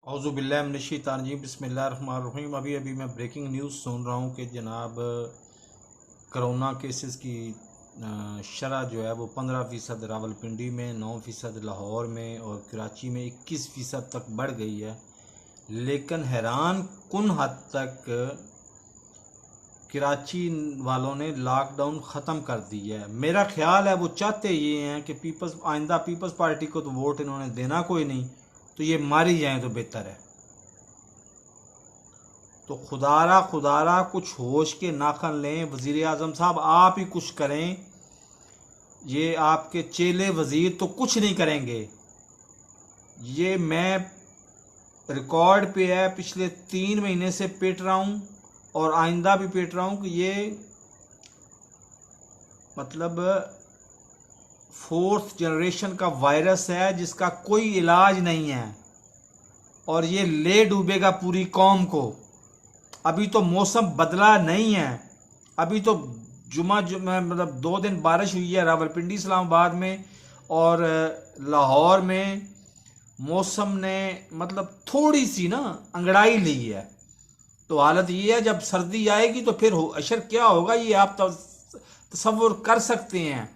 औज़ुबिल्लाहिमिनश्शैतानिर्रजीम बिस्मिल्लाहिर्रहमानिर्रहीम। अभी मैं ब्रेकिंग न्यूज़ सुन रहा हूँ कि जनाब करोना केसेस की शरह जो है वो 15% रावलपिंडी में, 9% लाहौर में और कराची में 21% तक बढ़ गई है। लेकिन हैरान कुन हद तक कराची वालों ने लॉकडाउन ख़त्म कर दी है। मेरा ख्याल है वो चाहते ये हैं कि आइंदा पीपल्स पार्टी को तो वोट इन्होंने देना कोई नहीं, तो ये मारी जाए तो बेहतर है। तो खुदारा कुछ होश के नाखन लें। वज़ीर आज़म साहब आप ही कुछ करें, ये आपके चेले वज़ीर तो कुछ नहीं करेंगे। ये मैं रिकॉर्ड पे है, पिछले 3 महीने से पेट रहा हूँ और आइंदा भी पेट रहा हूँ कि ये मतलब 4th जनरेशन का वायरस है जिसका कोई इलाज नहीं है और ये ले डूबेगा पूरी कौम को। अभी तो मौसम बदला नहीं है, अभी तो जुमा मतलब 2 दिन बारिश हुई है रावलपिंडी इस्लामाबाद में और लाहौर में। मौसम ने मतलब थोड़ी सी ना अंगड़ाई ली है। तो हालत ये है, जब सर्दी आएगी तो फिर अशर क्या होगा ये आप तसव्वुर कर सकते हैं।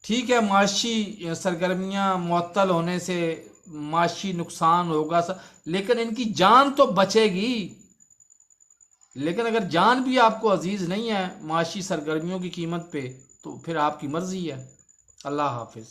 ठीक है, माशी सरगर्मियां मुअत्तल होने से माशी नुकसान होगा लेकिन इनकी जान तो बचेगी। लेकिन अगर जान भी आपको अजीज नहीं है माशी सरगर्मियों की कीमत पे, तो फिर आपकी मर्जी है। अल्लाह हाफिज।